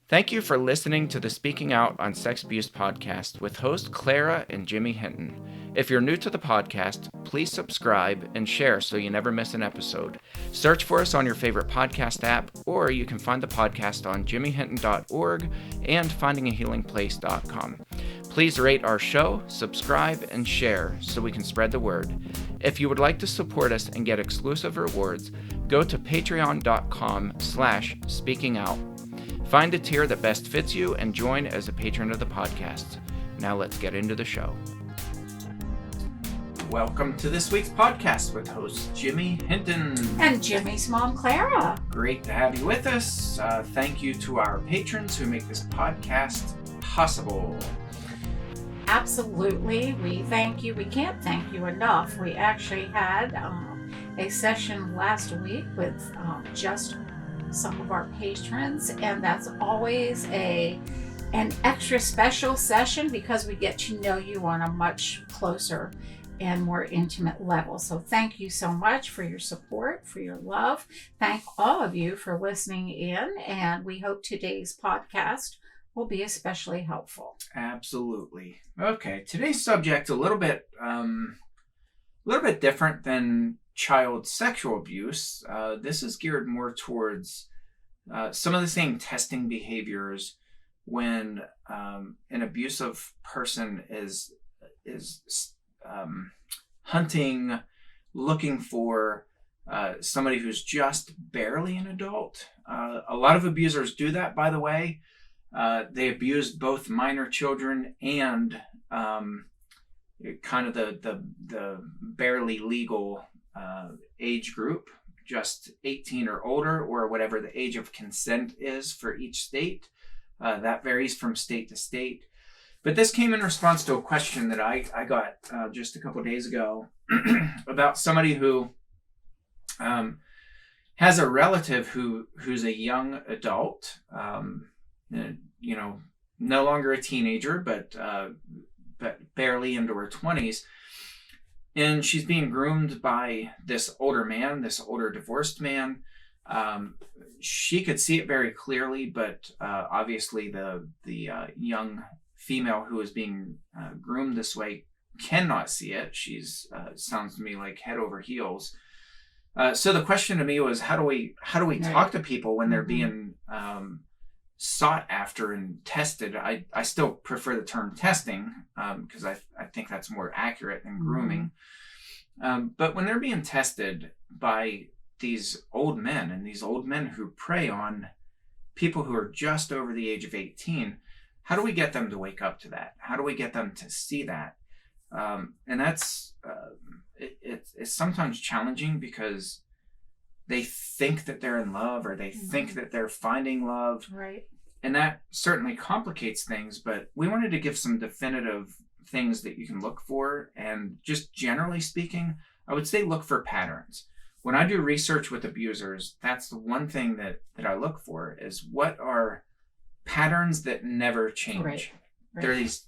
Thank you for listening to the Speaking Out on Sex Abuse podcast with host Clara and Jimmy Hinton. If you're new to the podcast, please subscribe and share so you never miss an episode. Search for us on your favorite podcast app, or you can find the podcast on jimmyhinton.org and findingahealingplace.com. Please rate our show, subscribe, and share so we can spread the word. If you would like to support us and get exclusive rewards, go to patreon.com/speakingout. Find a tier that best fits you and join as a patron of the podcast. Now let's get into the show. Welcome to this week's podcast with host Jimmy Hinton. And Jimmy's mom, Clara. Great to have you with us. Thank you to our patrons who make this podcast possible. Absolutely. We thank you. We can't thank you enough. We actually had a session last week with just some of our patrons, and that's always an extra special session because we get to know you on a much closer and more intimate level. So thank you so much for your support, for your love. Thank all of you for listening in, and we hope today's podcast will be especially helpful. Absolutely. Okay, today's subject a little bit different than child sexual abuse. This is geared more towards some of the same testing behaviors when an abusive person is hunting, looking for somebody who's just barely an adult. A lot of abusers do that, by the way. They abuse both minor children and kind of the barely legal age group, just 18 or older, or whatever the age of consent is for each state. That varies from state to state. But this came in response to a question that I got just a couple of days ago about somebody who has a relative who's a young adult, no longer a teenager, but barely into her 20s. And she's being groomed by this older man, this older divorced man. She could see it very clearly, but obviously the young female who is being groomed this way cannot see it. She's sounds to me like head over heels. So the question to me was, how do we talk to people when they're being sought after and tested? I still prefer the term testing because I think that's more accurate than grooming. But when they're being tested by these old men, and these old men who prey on people who are just over the age of 18, how do we get them to wake up to that? How do we get them to see that? And that's it's sometimes challenging because they think that they're in love, or they think that they're finding love. Right. And that certainly complicates things, but we wanted to give some definitive things that you can look for. And just generally speaking, I would say look for patterns. When I do research with abusers, that's the one thing that I look for, is what are patterns that never change. Right. There are these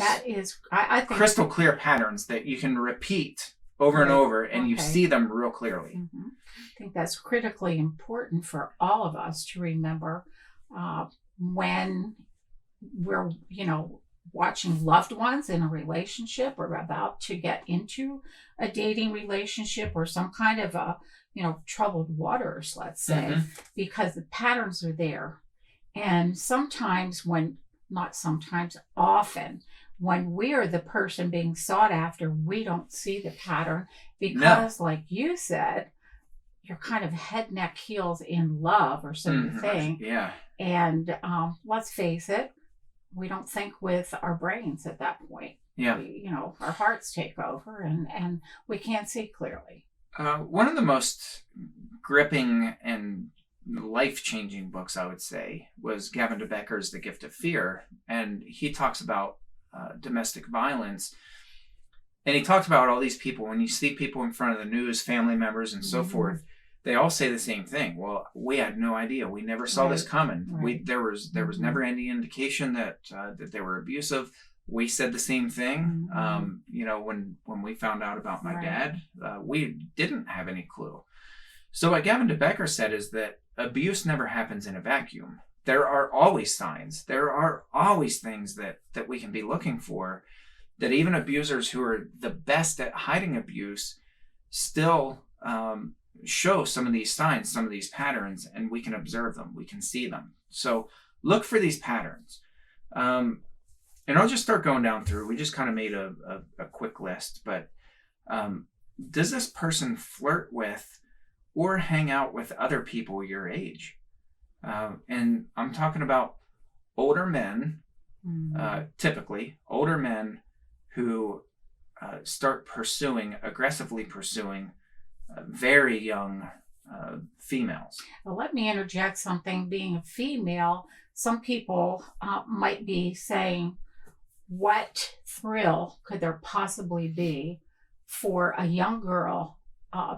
that is, I think, crystal clear patterns that you can repeat over and over, and you see them real clearly. I think that's critically important for all of us to remember when we're, watching loved ones in a relationship, or about to get into a dating relationship, or some kind of troubled waters, let's say, because the patterns are there. And often, when we're the person being sought after, we don't see the pattern because, like you said, you're kind of head, neck, heels in love, or so you think. Yeah. And let's face it, we don't think with our brains at that point. Yeah. Our hearts take over, and we can't see clearly. One of the most gripping and life-changing books, I would say, was Gavin de Becker's The Gift of Fear. And he talks about domestic violence. And he talked about all these people. When you see people in front of the news, family members and so forth, they all say the same thing. Well, we had no idea. We never saw this coming. Right. There was never any indication that they were abusive. We said the same thing. When we found out about my dad, we didn't have any clue. So what Gavin de Becker said is that abuse never happens in a vacuum. there are always signs. There are always things that we can be looking for, that even abusers who are the best at hiding abuse still show some of these signs, some of these patterns, and we can observe them. We can see them. So look for these patterns. And I'll just start going down through. We just kind of made a quick list, but does this person flirt with or hang out with other people your age? And I'm talking about older men, typically older men who start aggressively pursuing very young females. Well, let me interject something. Being a female, some people might be saying, what thrill could there possibly be for a young girl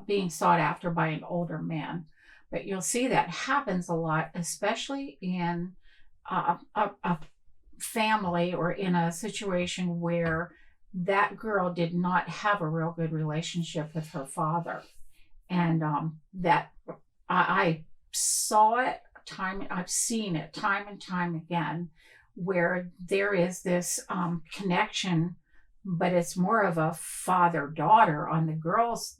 being sought after by an older man? But you'll see that happens a lot, especially in a family or in a situation where that girl did not have a real good relationship with her father. And that I saw it I've seen it time and time again, where there is this connection, but it's more of a father-daughter on the girl's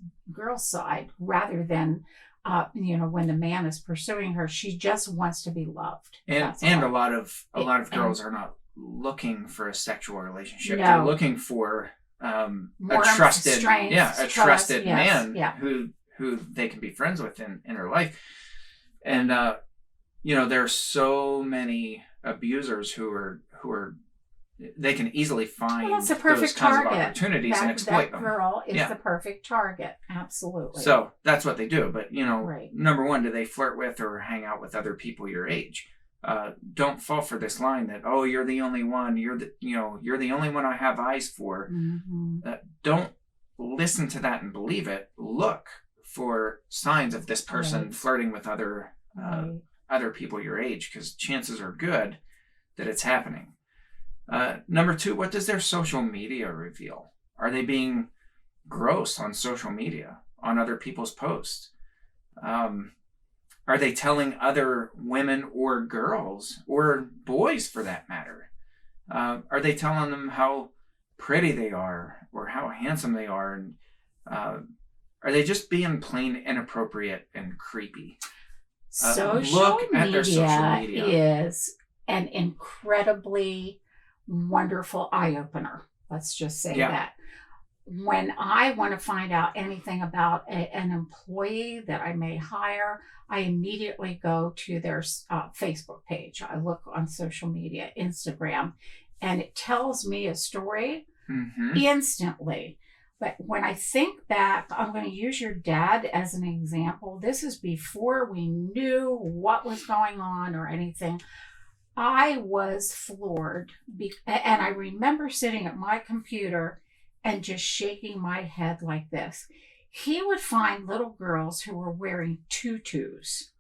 side, rather than when the man is pursuing her, she just wants to be loved. And a lot of girls are not looking for a sexual relationship. No. They're looking for a trusted man who they can be friends with in her life. And there are so many abusers who are they can easily find that's a perfect those kinds target. of opportunities and exploit them. That girl is the perfect target. Absolutely. So that's what they do. But right. Number one, do they flirt with or hang out with other people your age? Don't fall for this line that, oh, you're the only one. You're the only one I have eyes for. Mm-hmm. Don't listen to that and believe it. Look for signs of this person flirting with other people your age, because chances are good that it's happening. Number two, what does their social media reveal? Are they being gross on social media, on other people's posts? Are they telling other women or girls, or boys for that matter? Are they telling them how pretty they are or how handsome they are? And are they just being plain inappropriate and creepy? Social media is an incredibly wonderful eye-opener. Let's just say that. When I want to find out anything about an employee that I may hire, I immediately go to their Facebook page. I look on social media, Instagram, and it tells me a story instantly. But when I think back, I'm going to use your dad as an example. This is before we knew what was going on or anything. I was floored. And I remember sitting at my computer and just shaking my head like this. He would find little girls who were wearing tutus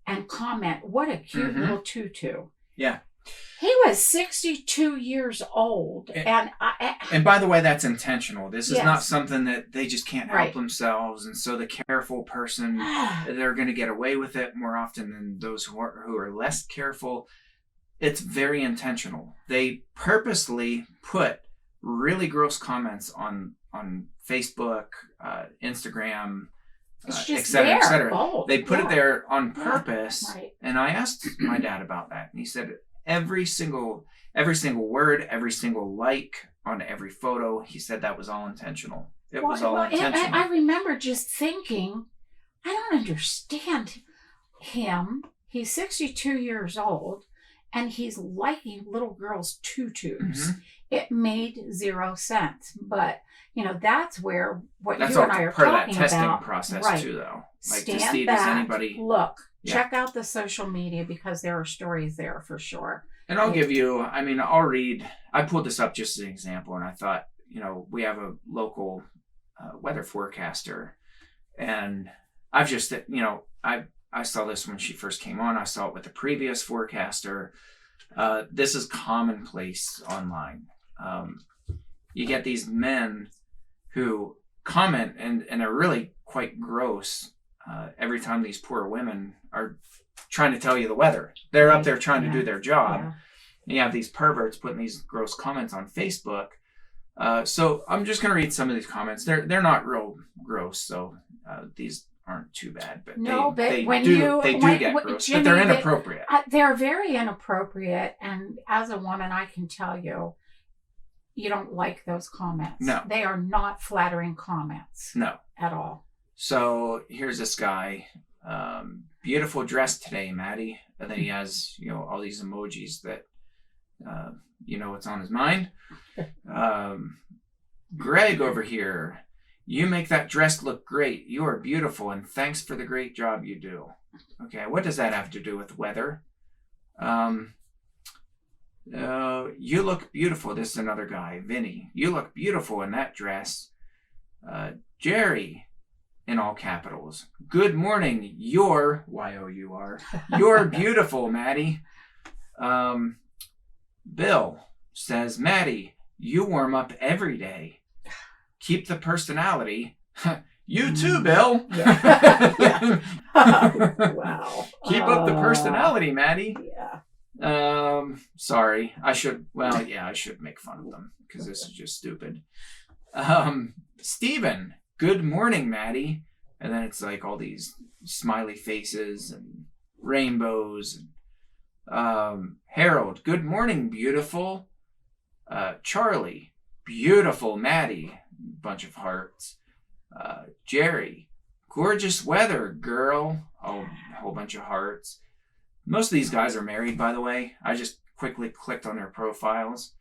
and comment, what a cute little tutu. Yeah. He was 62 years old. And by the way, that's intentional. This is not something that they just can't help themselves. And so the careful person, they're going to get away with it more often than those who are less careful. It's very intentional. They purposely put really gross comments on Facebook, Instagram, et cetera, et cetera. Bold. They put it there on purpose. Right. And I asked my dad about that, and he said every single word, every single like on every photo, he said that was all intentional. It was all intentional. I remember just thinking, I don't understand him. He's 62 years old, and he's liking little girls' tutus. It made zero sense. But, that's where that's you and I are talking about. That's part of that testing process too, though. Like, stand to see, back, does anybody... Look, check out the social media, because there are stories there for sure. And I'll give you, I'll read, I pulled this up just as an example, and I thought, we have a local weather forecaster, and I've just, I saw this when she first came on. I saw it with the previous forecaster. This is commonplace online. You get these men who comment and are really quite gross every time these poor women are trying to tell you the weather. They're Right. up there trying to do their job. Yeah. And you have these perverts putting these gross comments on Facebook. So I'm just going to read some of these comments. They're not real gross, so these aren't too bad. But No, but they when do you get gross, Jimmy, but they're inappropriate. They're very inappropriate, and as a woman, I can tell you, you don't like those comments. No. They are not flattering comments. No. At all. So here's this guy. Beautiful dress today, Maddie. And then he has, all these emojis that, what's on his mind. Greg over here. You make that dress look great. You are beautiful, and thanks for the great job you do. Okay, what does that have to do with weather? You look beautiful. This is another guy, Vinny. You look beautiful in that dress. Jerry, in all capitals. Good morning. You're, Y-O-U-R. You're beautiful, Maddie. Bill says, Maddie, you warm up every day. Keep the personality. You too, Bill. Yeah. Wow. Keep up the personality, Maddie. Yeah. Sorry. I should make fun of them because this is just stupid. Steven, good morning, Maddie. And then it's like all these smiley faces and rainbows. Harold, good morning, beautiful. Charlie, beautiful, Maddie. Bunch of hearts. Jerry, gorgeous weather, girl. Oh, a whole bunch of hearts. Most of these guys are married, by the way. I just quickly clicked on their profiles.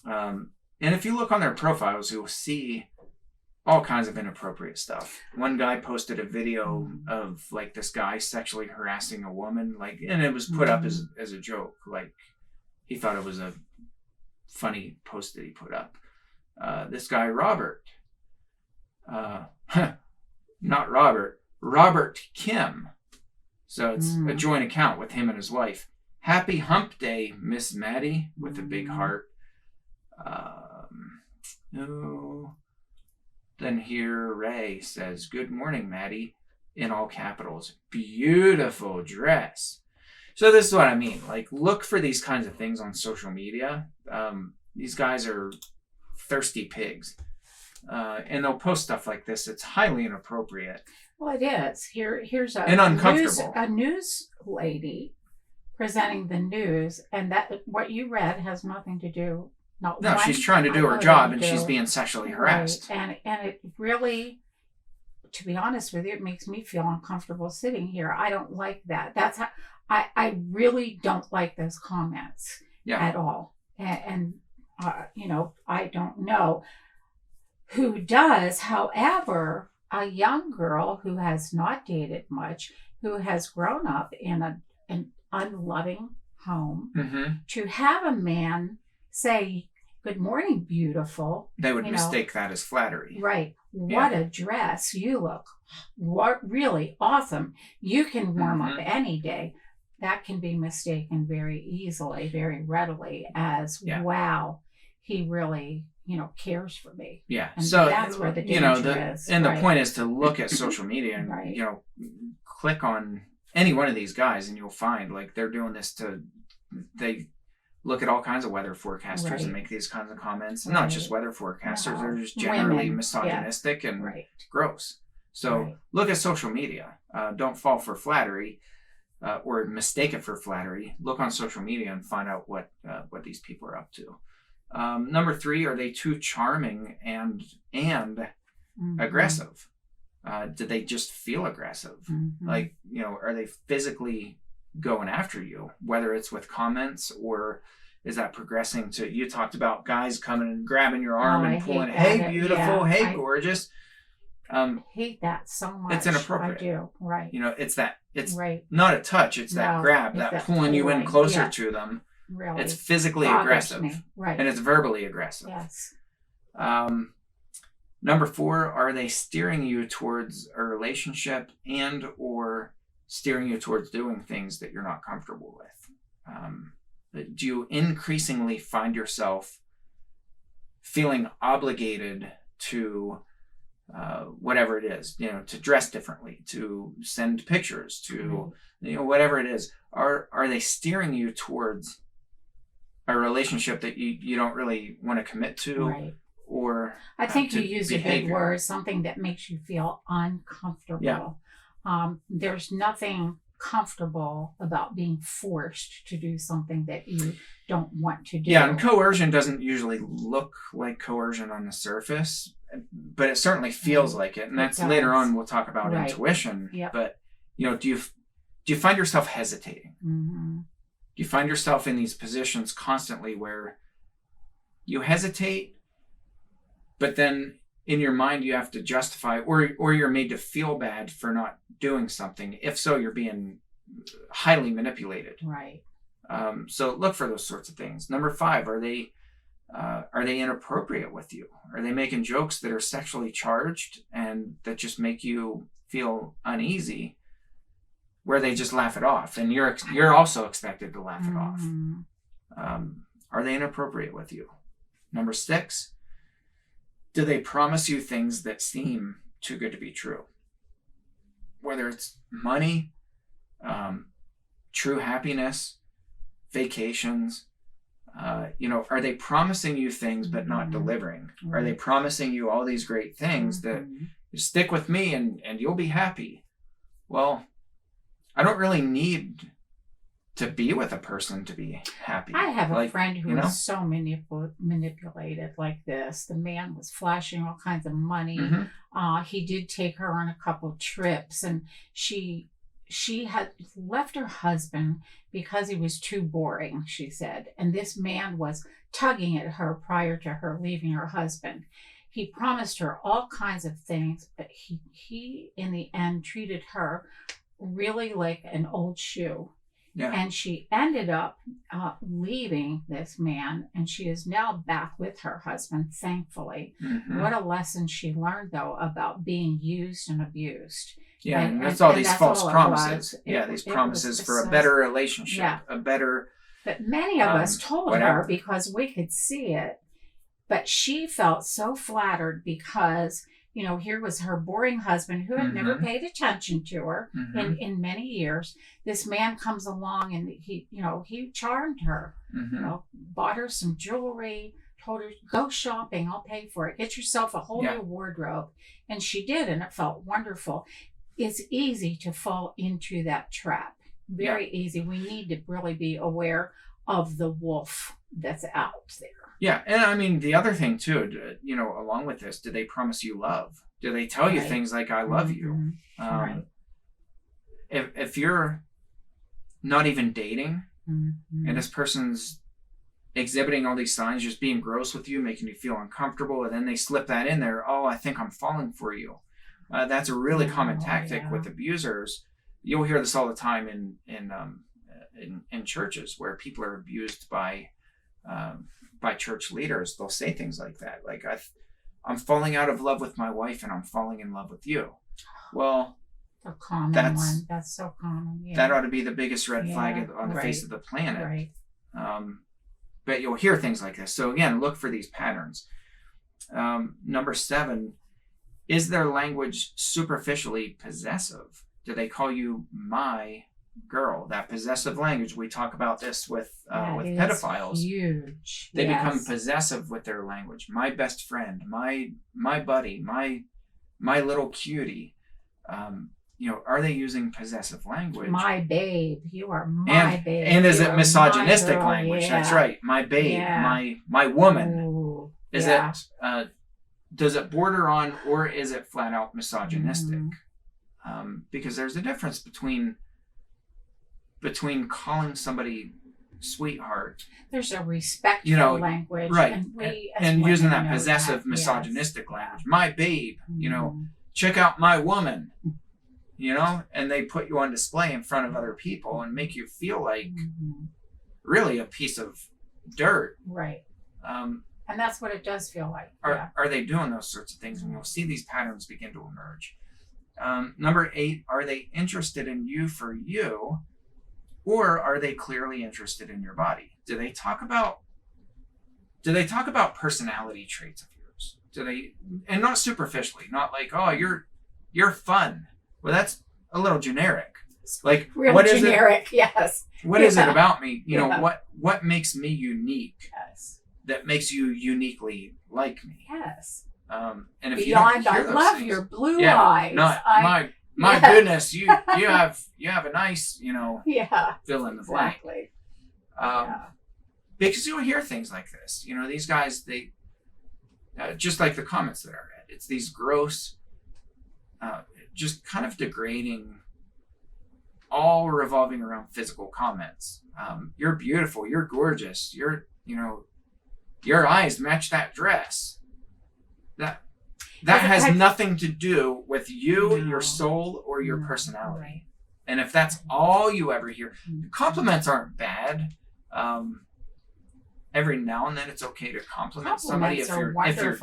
And if you look on their profiles, you'll see all kinds of inappropriate stuff. One guy posted a video of like this guy sexually harassing a woman, and it was put up as a joke. Like he thought it was a funny post that he put up. This guy, Robert, not Robert, Robert Kim. So it's a joint account with him and his wife. Happy hump day, Miss Maddie, with a big heart. Then here Ray says, good morning, Maddie, in all capitals. Beautiful dress. So this is what I mean. Like, look for these kinds of things on social media. These guys are thirsty pigs. And they'll post stuff like this. It's highly inappropriate. Well, it is. Here's and uncomfortable. A news lady presenting the news, and that what you read has nothing to do. No, she's trying to do her job, and she's being sexually harassed. Right. And it really, to be honest with you, it makes me feel uncomfortable sitting here. I don't like that. That's how I really don't like those comments at all. And I don't know who does. However, a young girl who has not dated much, who has grown up in an unloving home, to have a man say, good morning, beautiful. They would mistake that as flattery. Right. What a dress. You look really awesome. You can warm up any day. That can be mistaken very easily, very readily as, wow, he really, cares for me. Yeah. And so that's where the danger is. And the point is to look at social media and, click on any one of these guys and you'll find like they're doing this they look at all kinds of weather forecasters and make these kinds of comments. And not just weather forecasters, they're just generally misogynistic and gross. So look at social media. Don't fall for flattery or mistake it for flattery. Look on social media and find out what these people are up to. Number 3, are they too charming and aggressive? Do they just feel aggressive? Like, are they physically going after you, whether it's with comments or is that progressing to, you talked about guys coming and grabbing your arm and pulling, hey, beautiful, hey, gorgeous. Hate that so much. It's inappropriate. I do. Right. It's not a touch. It's that grab, that pulling you in closer to them. Really. It's physically aggressive. Right. And it's verbally aggressive. Yes. Number 4, are they steering you towards a relationship and or steering you towards doing things that you're not comfortable with? Do you increasingly find yourself feeling obligated to whatever it is, to dress differently, to send pictures, to, whatever it is, are they steering you towards a relationship that you don't really want to commit to? Right. Or I think you use a good behavior. word, something that makes you feel uncomfortable. Yeah. There's nothing comfortable about being forced to do something that you don't want to do. Yeah, and coercion doesn't usually look like coercion on the surface, but it certainly feels like it. And that's later on we'll talk about intuition. Yep. But do you find yourself hesitating? Mm-hmm. Do you find yourself in these positions constantly where you hesitate, but then in your mind you have to justify, or you're made to feel bad for not doing something? If so, you're being highly manipulated. Right. So look for those sorts of things. Number 5, are they inappropriate with you? Are they making jokes that are sexually charged and that just make you feel uneasy, where they just laugh it off, and you're also expected to laugh it off? Are they inappropriate with you? Number 6, do they promise you things that seem too good to be true? Whether it's money, true happiness, vacations, are they promising you things but not delivering? Are they promising you all these great things that stick with me and you'll be happy? Well, I don't really need to be with a person to be happy. I have a friend who was so manipulated like this. The man was flashing all kinds of money. He did take her on a couple trips, and she had left her husband because he was too boring, she said. And this man was tugging at her prior to her leaving her husband. He promised her all kinds of things, but he in the end treated her really like an old shoe. Yeah. And she ended up leaving this man, and she is now back with her husband, thankfully. What a lesson she learned, though, about being used and abused. Yeah, and that's all these false promises. These promises for a better relationship, a better... But many of us told her because we could see it, but she felt so flattered because... here was her boring husband who had never paid attention to her in many years. This man comes along and he charmed her, bought her some jewelry, told her, go shopping, I'll pay for it. Get yourself a whole new wardrobe. And she did, and it felt wonderful. It's easy to fall into that trap. Very easy. We need to really be aware of the wolf that's out there. Yeah, and I mean, the other thing too, along with this, do they promise you love? Do they tell you things like, I love you? If you're not even dating, and this person's exhibiting all these signs, just being gross with you, making you feel uncomfortable, and then they slip that in there, I think I'm falling for you. That's a really common tactic with abusers. You'll hear this all the time in churches where people are abused by church leaders. They'll say things like that, like I'm falling out of love with my wife and I'm falling in love with you. Well, a common one. That's so common. Yeah. That ought to be the biggest red flag on the face of the planet. Right. But you'll hear things like this. So again, look for these patterns. Number 7, is their language superficially possessive? Do they call you my girl? That possessive language, we talk about this with pedophiles. Huge. They become possessive with their language. My best friend, my buddy, my little cutie. Are they using possessive language? My babe, you are my babe. And is it misogynistic language? Yeah. That's right. My babe, my woman. Ooh, is it? Does it border on, or is it flat out misogynistic? Because there's a difference between calling somebody sweetheart. There's a respectful language, right? And using that possessive, misogynistic language. My babe, check out my woman, and they put you on display in front of other people and make you feel like really a piece of dirt. Right. And that's what it does feel like. Are they doing those sorts of things? And you'll see these patterns begin to emerge. Number 8, are they interested in you for you? Or are they clearly interested in your body? Do they talk about personality traits of yours? Do they, and not superficially, not like, oh, you're fun. Well, that's a little generic. Like, Real what is generic, yes. What is it about me? You know, Yeah. what makes me unique? Yes. That makes you uniquely like me. Yes. And if Beyond, you don't I hear those love things, your blue yeah, eyes. not my Yes. goodness, you have a nice, you know, Yeah. fill in the blank. Exactly. Because you'll hear things like this. You know, these guys, they just like the comments that I read. It's these gross, just kind of degrading, all revolving around physical comments. You're beautiful. You're gorgeous. Your eyes match that dress. That has nothing to do with you, your soul, or your personality. Right. And if that's all you ever hear, compliments aren't bad. Every now and then it's okay to compliment somebody if you're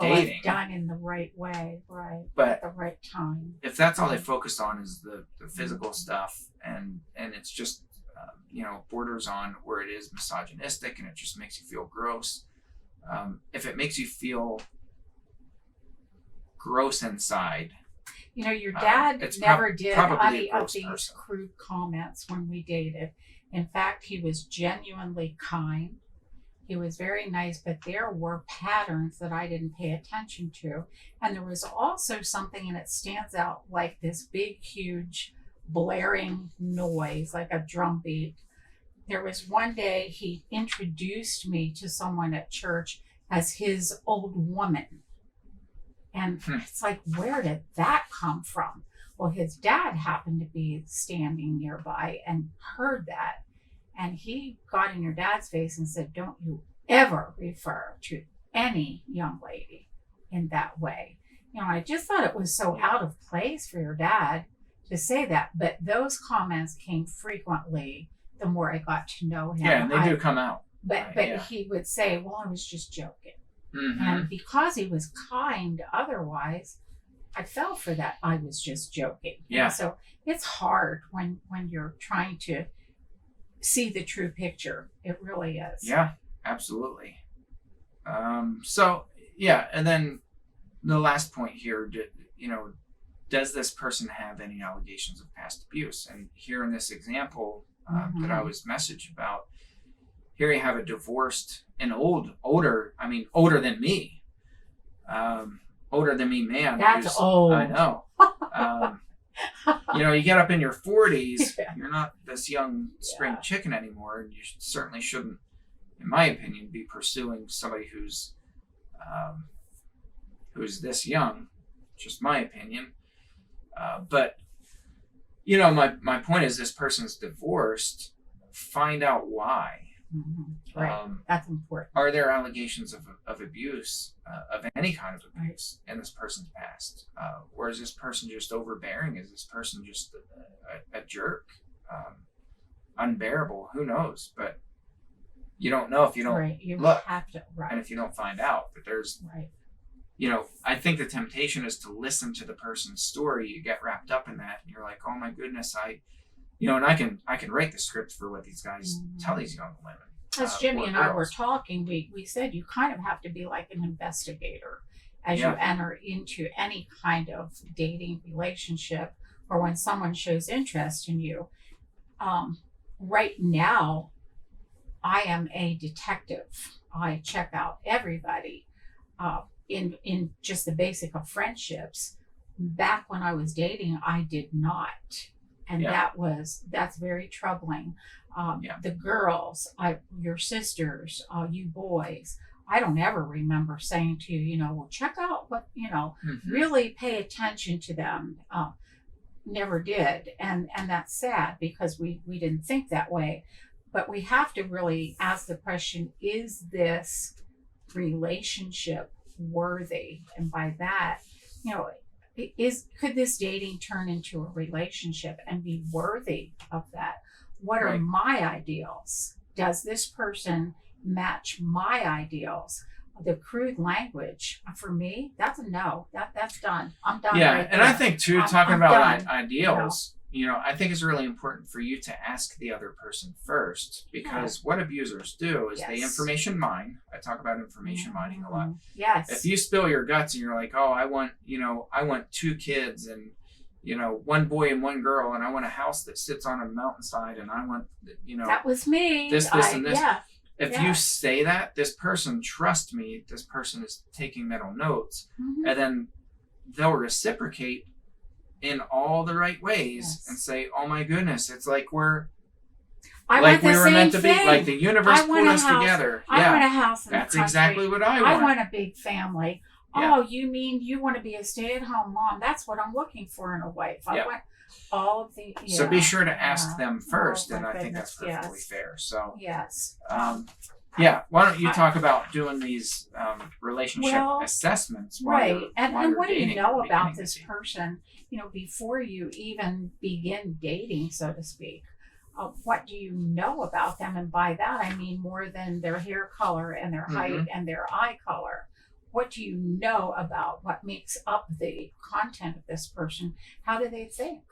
dating. If done in the right way, right? But at the right time. If that's all they focus on is the physical stuff, and it's just borders on where it is misogynistic and it just makes you feel gross. If it makes you feel gross inside, your dad never did any of these person. crude comments when we dated. In fact, he was genuinely kind. He was very nice, but there were patterns that I didn't pay attention to. And there was also something, and it stands out like this big, huge, blaring noise, like a drum beat. There was one day he introduced me to someone at church as his old woman. And it's like, where did that come from? Well, his dad happened to be standing nearby and heard that. And he got in your dad's face and said, don't you ever refer to any young lady in that way. I just thought it was so out of place for your dad to say that. But those comments came frequently the more I got to know him. Yeah, and they do come out. But he would say, well, I was just joking. Mm-hmm. And because he was kind otherwise, I fell for that. I was just joking. Yeah. So it's hard when you're trying to see the true picture. It really is. Yeah, absolutely. And then the last point here, does this person have any allegations of past abuse? And here in this example that I was messaged about, here you have a divorced and older than me, man. That's old. I know. You get up in your 40s, you're not this young spring chicken anymore, and you certainly shouldn't, in my opinion, be pursuing somebody who's this young. Just my opinion. But my point is, this person's divorced. Find out why. Mm-hmm. Right. That's important. Are there allegations of abuse, of any kind of abuse in this person's past? Or is this person just overbearing? Is this person just a jerk? Unbearable? Who knows? But you don't know if you don't look. Have to, and if you don't find out. But there's, I think the temptation is to listen to the person's story. You get wrapped up in that, and you're like, oh my goodness, and I can write the script for what these guys tell these young women. As Jimmy and I were talking, we said you kind of have to be like an investigator as you enter into any kind of dating relationship, or when someone shows interest in you. Right now, I am a detective. I check out everybody in just the basic of friendships. Back when I was dating, I did not. And that's very troubling. The girls, your sisters, you boys, I don't ever remember saying to you, well, check out what, really pay attention to them. Never did. And that's sad because we didn't think that way. But we have to really ask the question, is this relationship worthy? And by that, could this dating turn into a relationship and be worthy of that? What are my ideals? Does this person match my ideals? The crude language, for me, that's a no. That's done. I'm done. Yeah, right and there. I think too, talking about ideals, I think it's really important for you to ask the other person first, because what abusers do is they information mine. I talk about information mining a lot. Yes. If you spill your guts and you're like, oh, I want 2 kids and, 1 boy and 1 girl, and I want a house that sits on a mountainside, and I want, that was me. This, and this. Yeah. If you say that, this person, trust me, this person is taking mental notes, and then they'll reciprocate in all the right ways and say, oh my goodness, it's like we were meant to be, like the universe put us together. I want a house in That's the country. exactly what I want. I want a big family. Yeah. Oh, you mean you want to be a stay-at-home mom? That's what I'm looking for in a wife. I want all of the... So be sure to ask them first, and I think that's perfectly fair. So yes. Why don't you talk about doing these relationship assessments? Right. And what do you know about this person, before you even begin dating, so to speak? What do you know about them? And by that, I mean more than their hair color and their height and their eye color. What do you know about what makes up the content of this person? How do they think?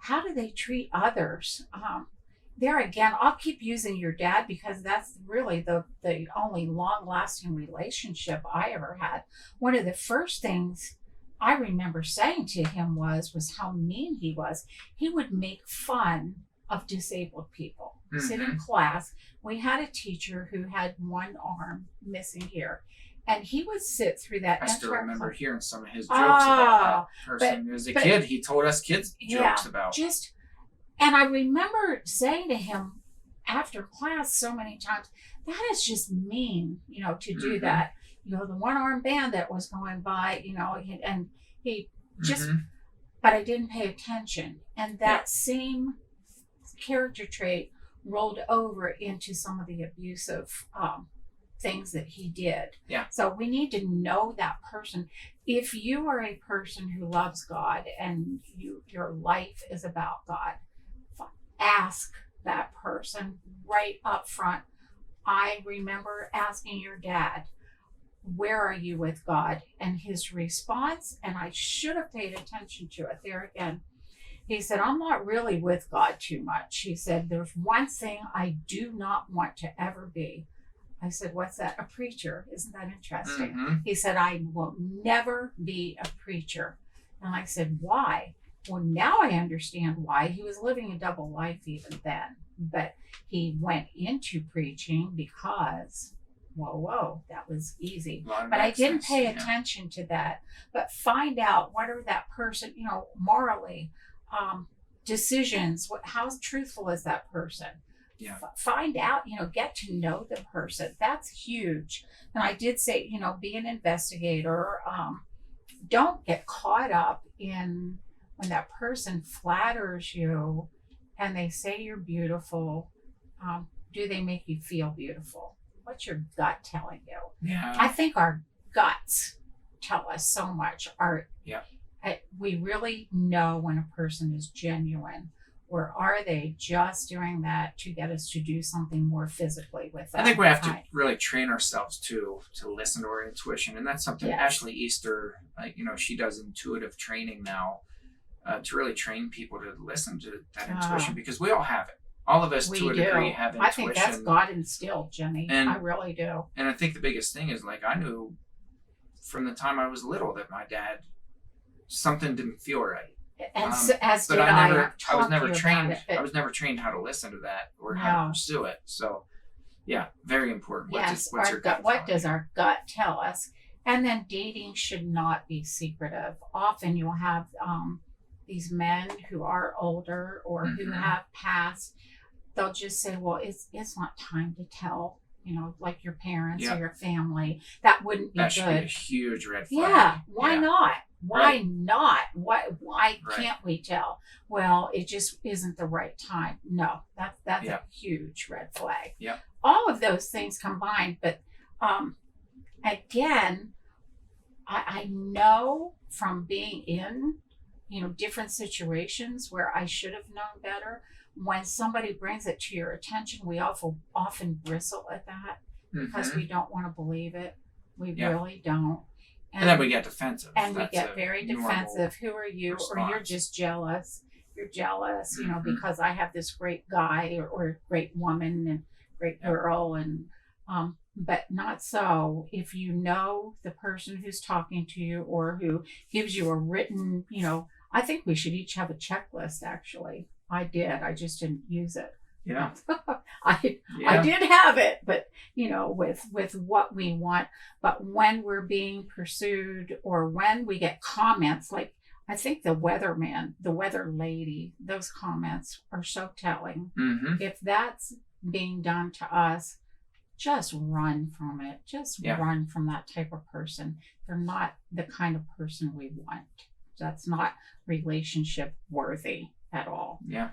How do they treat others? There again, I'll keep using your dad because that's really the only long-lasting relationship I ever had. One of the first things I remember saying to him was how mean he was. He would make fun of disabled people. Sit in class. We had a teacher who had 1 arm missing here. And he would sit through that. I still remember hearing some of his jokes about that person. As a kid, he told us kids jokes about. And I remember saying to him after class so many times, that is just mean, to do that. The 1-armed bandit was going by, and he just, but I didn't pay attention. And that same character trait rolled over into some of the abusive things that he did. Yeah. So we need to know that person. If you are a person who loves God and your life is about God, ask that person right up front. I remember asking your dad, where are you with God? And his response, and I should have paid attention to it there again, he said, I'm not really with God too much. He said, there's one thing I do not want to ever be. I said, what's that? A preacher. Isn't that interesting? He said, I will never be a preacher. And I said, why? Well, now I understand why. He was living a double life even then. But he went into preaching because, whoa, that was easy. But I didn't pay attention to that. But find out what are that person, morally, decisions, how truthful is that person? Yeah. Find out, get to know the person. That's huge. And I did say, be an investigator. Don't get caught up in when that person flatters you and they say you're beautiful. Do they make you feel beautiful? What's your gut telling you? Yeah. I think our guts tell us so much. We really know when a person is genuine. Or are they just doing that to get us to do something more physically with them? I think we have to really train ourselves to listen to our intuition. And that's something Ashley Easter, she does intuitive training now to really train people to listen to that intuition, because we all have it. All of us to a degree have intuition. I think that's God instilled, Jimmy. I really do. And I think the biggest thing is, I knew from the time I was little that my dad, something didn't feel right. And I was never trained how to listen to that or how to pursue it. So, very important. What's your gut? What does our gut tell us? And then dating should not be secretive. Often you'll have these men who are older or who have passed. They'll just say, "Well, it's not time to tell." Like your parents or your family. That wouldn't be good. That should be a huge red flag. Yeah. Why not? Why not? Why can't we tell? Well, it just isn't the right time. No, that's a huge red flag. Yeah. All of those things combined, but again, I know from being in different situations where I should have known better. When somebody brings it to your attention, we often bristle at that because we don't want to believe it. We really don't. And then we get defensive. And we get very defensive. Who are you? Response. Or you're just jealous. you're jealous, Mhm. because I have this great guy or great woman and great girl, and but not so if you know the person who's talking to you or who gives you a written, I think we should each have a checklist. Actually, I did. I just didn't use it. Yeah. I Yeah. did have it, but with what we want. But when we're being pursued or when we get comments like, I think the weatherman, the weather lady, those comments are so telling. Mm-hmm. If that's being done to us, just run from it. Just run from that type of person. They're not the kind of person we want. That's not relationship worthy at all. Yeah.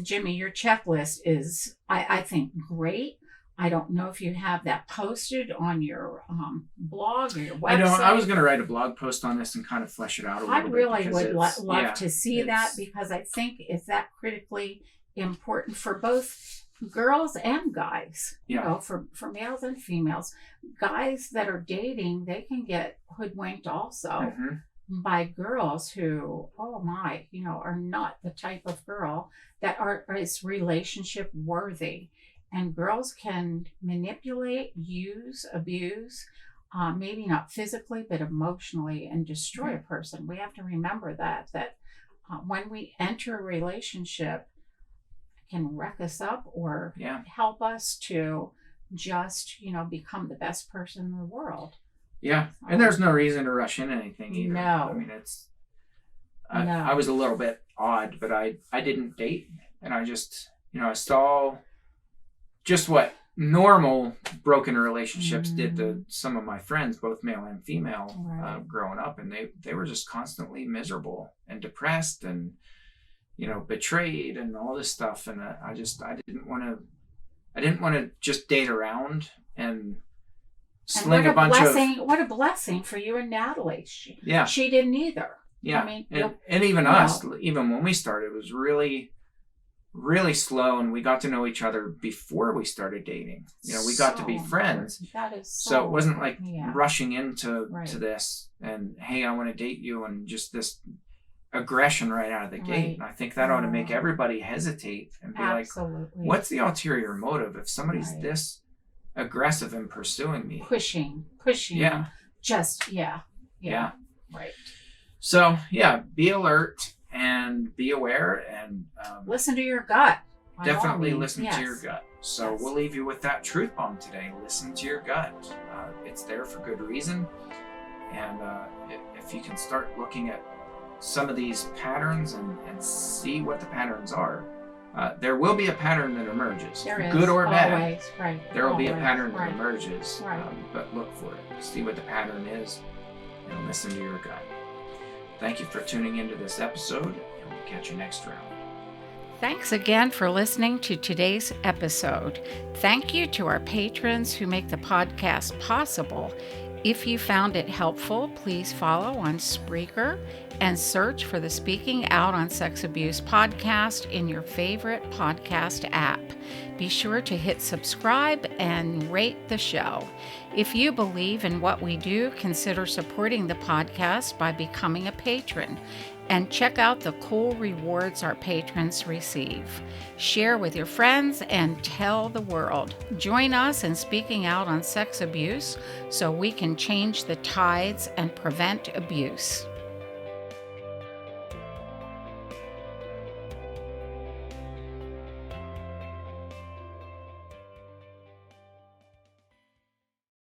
Jimmy, your checklist is, I think, great. I don't know if you have that posted on your blog or your website. I was going to write a blog post on this and kind of flesh it out a little bit. I really would love to see that, because I think it's that critically important for both girls and guys. For males and females. Guys that are dating, they can get hoodwinked also. Mm-hmm. By girls who, are not the type of girl that is relationship worthy. And girls can manipulate, use, abuse, maybe not physically, but emotionally, and destroy a person. We have to remember that when we enter a relationship, it can wreck us up or help us to just, become the best person in the world. Yeah, and there's no reason to rush into anything either. No. I mean, I was a little bit odd, but I didn't date, and I just, I saw just what normal broken relationships did to some of my friends, both male and female, growing up, and they were just constantly miserable and depressed and, betrayed and all this stuff, and I didn't want to just date around and sling a bunch of. What a blessing for you and Natalie. She didn't either. Yeah. I mean, and even us, even when we started, it was really, really slow, and we got to know each other before we started dating. We got to be friends. That is so it wasn't like rushing into to this and, hey, I want to date you, and just this aggression right out of the gate. And I think that ought to make everybody hesitate and be like, what's the ulterior motive if somebody's this aggressive in pursuing me, pushing just right. So be alert and be aware, and listen to your gut. Definitely listen to your gut. So we'll leave you with that truth bomb today. Listen to your gut. It's there for good reason, and if you can start looking at some of these patterns and see what the patterns are, there will be a pattern that emerges, good or bad. Always, right. There will be a pattern that emerges, right. But look for it. See what the pattern is, and listen to your gut. Thank you for tuning into this episode, and we'll catch you next round. Thanks again for listening to today's episode. Thank you to our patrons who make the podcast possible. If you found it helpful, please follow on Spreaker and search for the Speaking Out on Sex Abuse podcast in your favorite podcast app. Be sure to hit subscribe and rate the show. If you believe in what we do, consider supporting the podcast by becoming a patron. And check out the cool rewards our patrons receive. Share with your friends and tell the world. Join us in speaking out on sex abuse so we can change the tides and prevent abuse.